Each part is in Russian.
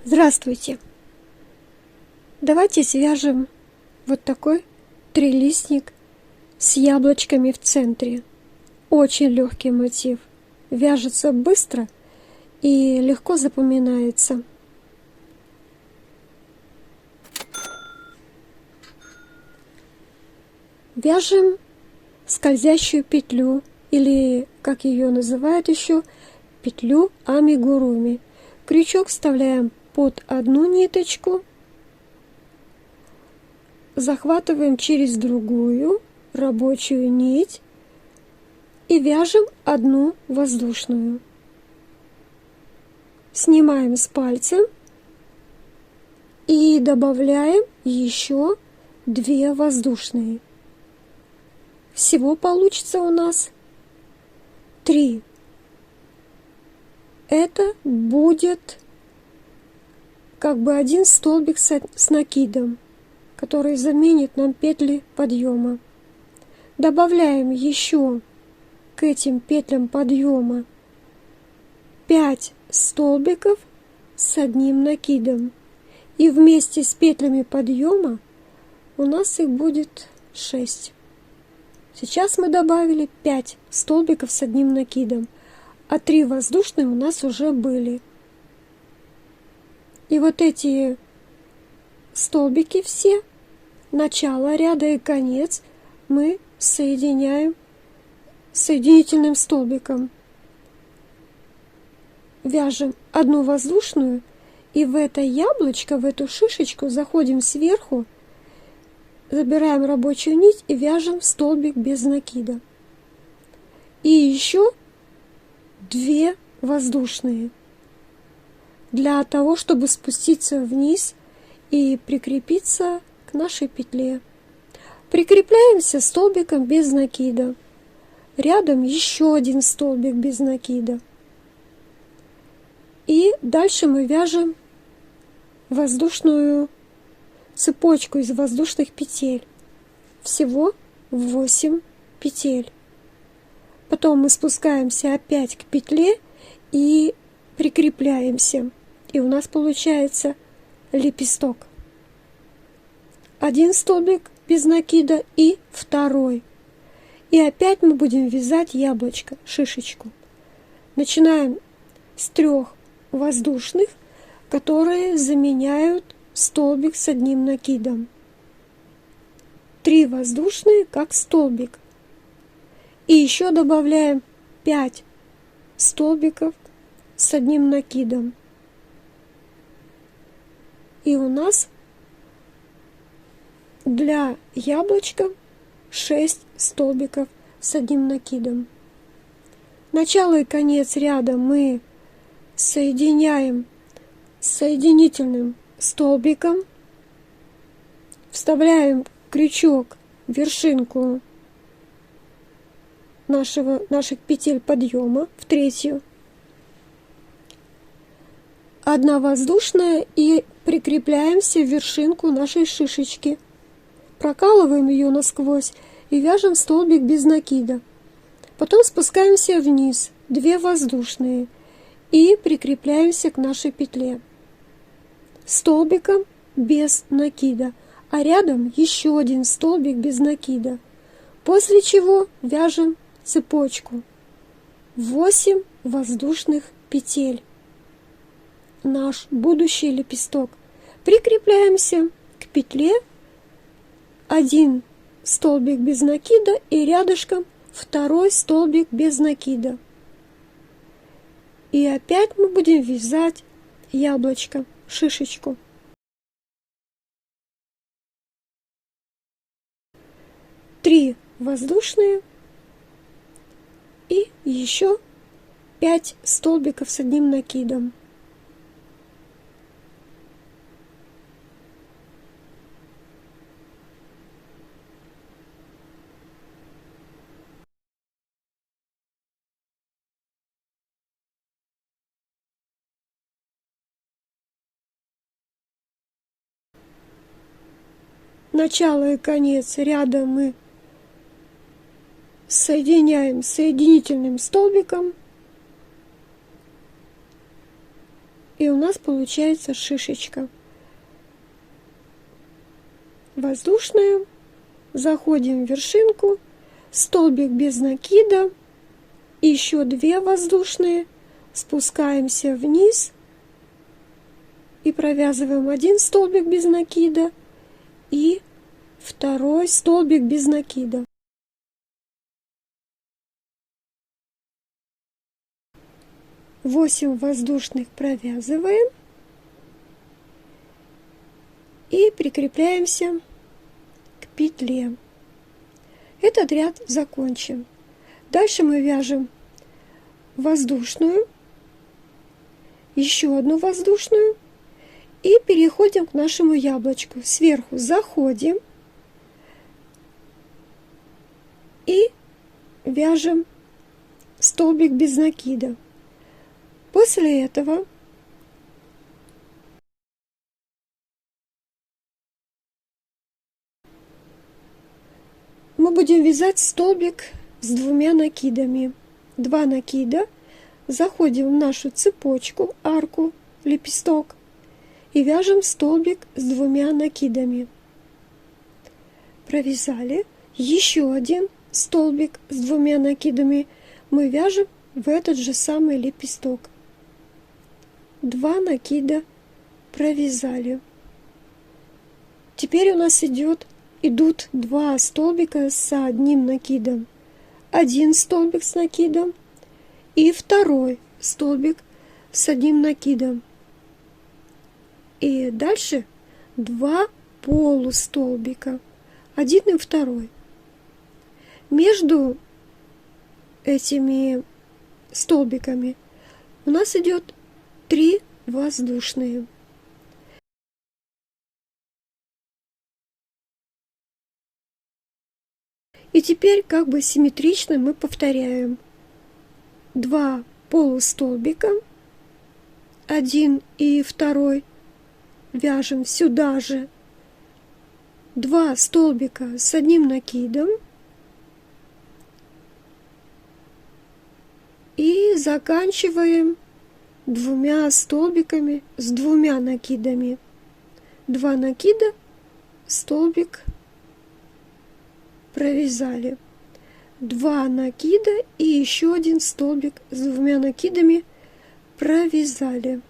Здравствуйте! Давайте свяжем вот такой трилистник с яблочками в центре. Очень легкий мотив. Вяжется быстро и легко запоминается. Вяжем скользящую петлю, или, как ее называют еще, петлю амигуруми. Крючок вставляем под одну ниточку, захватываем через другую рабочую нить и вяжем одну воздушную. Снимаем с пальца и добавляем еще 2 воздушные. Всего получится у нас 3. Это будет как бы один столбик с накидом, который заменит нам петли подъема. Добавляем еще к этим петлям подъема 5 столбиков с одним накидом. И вместе с петлями подъема у нас их будет 6. Сейчас мы добавили 5 столбиков с одним накидом, а 3 воздушные у нас уже были. И вот эти столбики все, начало ряда и конец, мы соединяем соединительным столбиком. Вяжем одну воздушную, и в это яблочко, в эту шишечку заходим сверху, забираем рабочую нить и вяжем столбик без накида. И еще 2 воздушные, для того, чтобы спуститься вниз и прикрепиться к нашей петле. Прикрепляемся столбиком без накида. Рядом еще один столбик без накида. И дальше мы вяжем воздушную цепочку из воздушных петель. Всего 8 петель. Потом мы спускаемся опять к петле и прикрепляемся. И у нас получается лепесток. Один столбик без накида и второй. И опять мы будем вязать яблочко, шишечку. Начинаем с 3 воздушных, которые заменяют столбик с одним накидом. 3 воздушные как столбик. И еще добавляем 5 столбиков с одним накидом. И у нас для яблочка 6 столбиков с одним накидом. Начало и конец ряда мы соединяем соединительным столбиком, вставляем крючок в вершинку наших петель подъема, в 3, 1 воздушная, и прикрепляемся в вершинку нашей шишечки. Прокалываем ее насквозь и вяжем столбик без накида. Потом спускаемся вниз, 2 воздушные, и прикрепляемся к нашей петле столбиком без накида, а рядом еще один столбик без накида. После чего вяжем цепочку 8 воздушных петель. Наш будущий лепесток. Прикрепляемся к петле, 1 столбик без накида и рядышком 2 столбик без накида. И опять мы будем вязать яблочко, шишечку. Три воздушные и еще 5 столбиков с одним накидом. Начало и конец ряда мы соединяем соединительным столбиком и у нас получается шишечка. Воздушная. Заходим в вершинку, столбик без накида, еще 2 воздушные, спускаемся вниз и провязываем 1 столбик без накида и 2 столбик без накида. Восемь воздушных провязываем и прикрепляемся к петле. Этот ряд закончен. Дальше мы вяжем воздушную, еще одну воздушную и переходим к нашему яблочку. Сверху заходим и вяжем столбик без накида. После этого мы будем вязать столбик с 2 накидами. 2 накида, заходим в нашу цепочку, арку, лепесток и вяжем столбик с 2 накидами. Провязали. Еще 1 столбик с 2 накидами мы вяжем в этот же самый лепесток. 2 накида провязали. Теперь у нас идут 2 столбика с 1 накидом. 1 столбик с накидом и 2 столбик с 1 накидом. И дальше 2 полустолбика. 1 и 2. Между этими столбиками у нас идет 3 воздушные. И теперь как бы симметрично мы повторяем. 2 полустолбика, 1 и 2 вяжем сюда же, 2 столбика с 1 накидом и заканчиваем 2 столбиками с 2 накидами. 2 накида, столбик провязали. 2 накида и еще 1 столбик с 2 накидами провязали.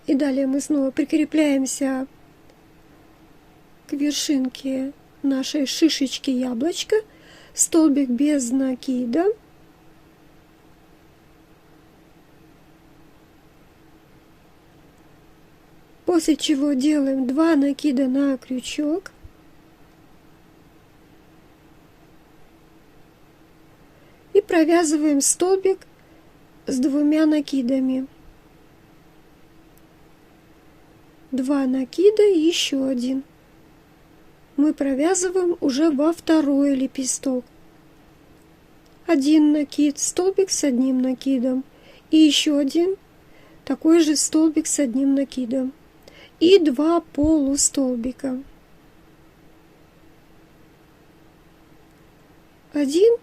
И далее мы снова прикрепляемся к вершинке нашей шишечки яблочка, столбик без накида. После чего делаем 2 накида на крючок. И провязываем столбик с 2 накидами. 2 накида и еще 1. Мы провязываем уже во 2 лепесток. 1 накид, столбик с 1 накидом. И еще 1 такой же столбик с 1 накидом. И 2 полустолбика. 1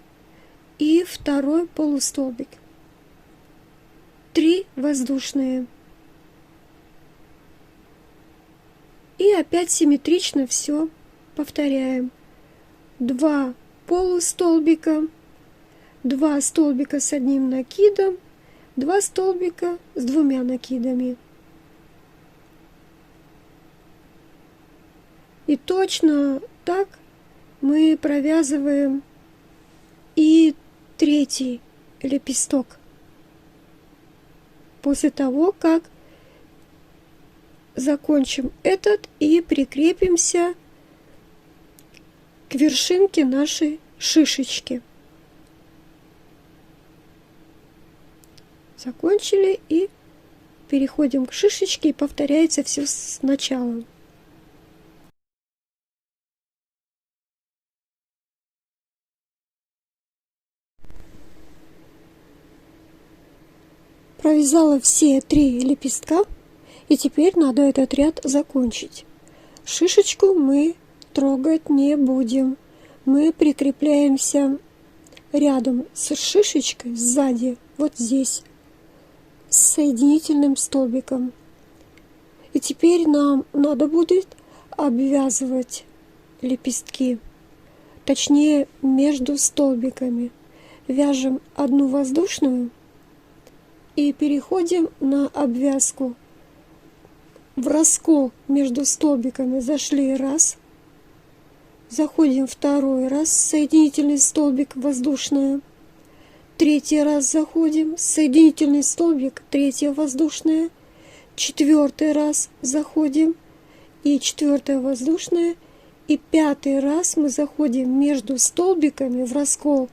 и 2 полустолбик. 3 воздушные. И опять симметрично все повторяем. 2 полустолбика, 2 столбика с 1 накидом, 2 столбика с 2 накидами. И точно так мы провязываем и 3 лепесток. После того, как закончим этот и прикрепимся к вершинке нашей шишечки. Закончили и переходим к шишечке, и повторяется все сначала. Провязала все 3 лепестка, и теперь надо этот ряд закончить. Шишечку мы трогать не будем. мы прикрепляемся рядом с шишечкой сзади, вот здесь, с соединительным столбиком. И теперь нам надо будет обвязывать лепестки, точнее между столбиками. Вяжем одну воздушную и переходим на обвязку. В раскол между столбиками зашли раз, заходим второй раз, соединительный столбик, воздушная, третий раз заходим, соединительный столбик, третья воздушная, четвертый раз заходим и четвертая воздушная, и пятый раз мы заходим между столбиками в раскол,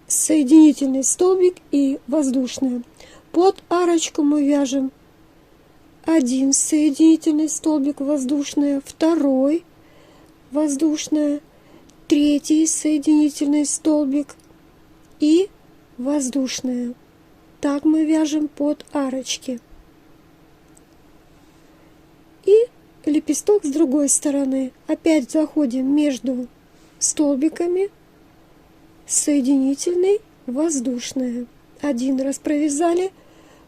соединительный столбик и воздушная. Под арочку мы вяжем один соединительный столбик, воздушная, второй воздушная, третий соединительный столбик и воздушная. Так мы вяжем под арочки. И лепесток с другой стороны. Опять заходим между столбиками, соединительный, воздушная. Один раз провязали,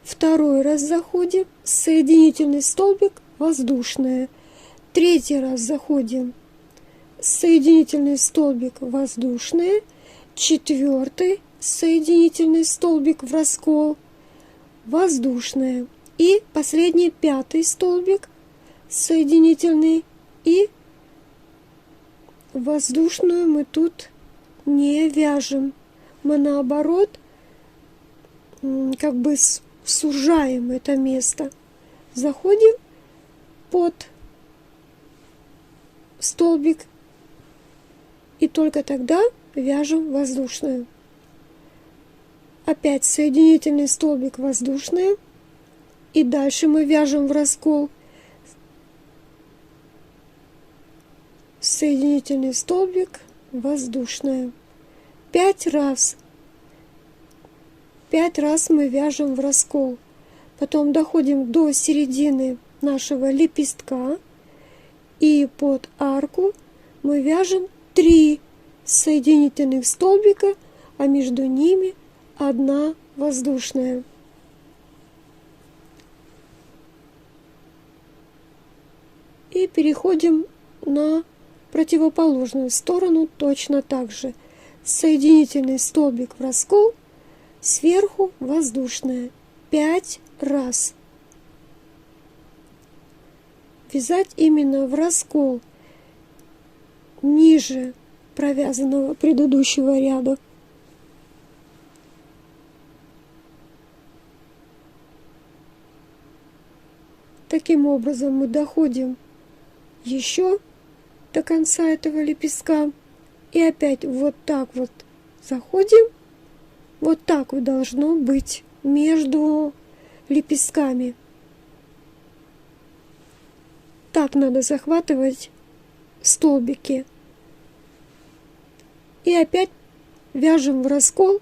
второй раз заходим, соединительный столбик, воздушная. Третий раз заходим, соединительный столбик, воздушная. Четвертый соединительный столбик в раскол, воздушная. И последний, пятый столбик, соединительный, и воздушную мы тут не вяжем. Мы наоборот как бы сужаем это место. Заходим под столбик и только тогда вяжем воздушную. Опять соединительный столбик, воздушная, и дальше мы вяжем в раскол соединительный столбик, воздушная. 5 раз. 5 раз мы вяжем в раскол. Потом доходим до середины нашего лепестка, и под арку мы вяжем 3 соединительных столбика, а между ними 1 воздушная. И переходим на противоположную сторону точно так же. Соединительный столбик в раскол, сверху воздушная. 5 раз. Вязать именно в раскол, ниже провязанного предыдущего ряда. Таким образом мы доходим еще до конца этого лепестка. И опять вот так вот заходим. Вот так вот должно быть между лепестками. Так надо захватывать столбики. И опять вяжем в раскол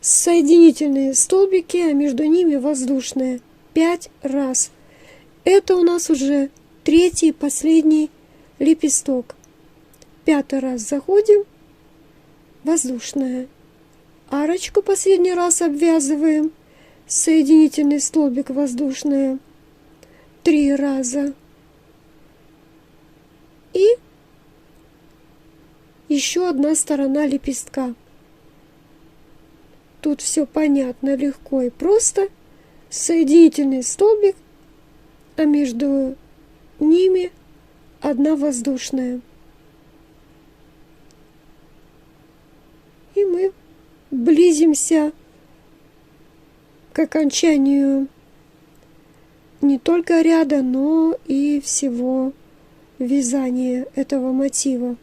соединительные столбики, а между ними воздушные. 5 раз. Это у нас уже третий, последний лепесток. 5-й раз заходим, воздушная. Арочку последний раз обвязываем, соединительный столбик, воздушная. 3 раза. И еще одна сторона лепестка. Тут все понятно, легко и просто. Соединительный столбик, а между ними 1 воздушная. И мы близимся к окончанию не только ряда, но и всего вязания этого мотива.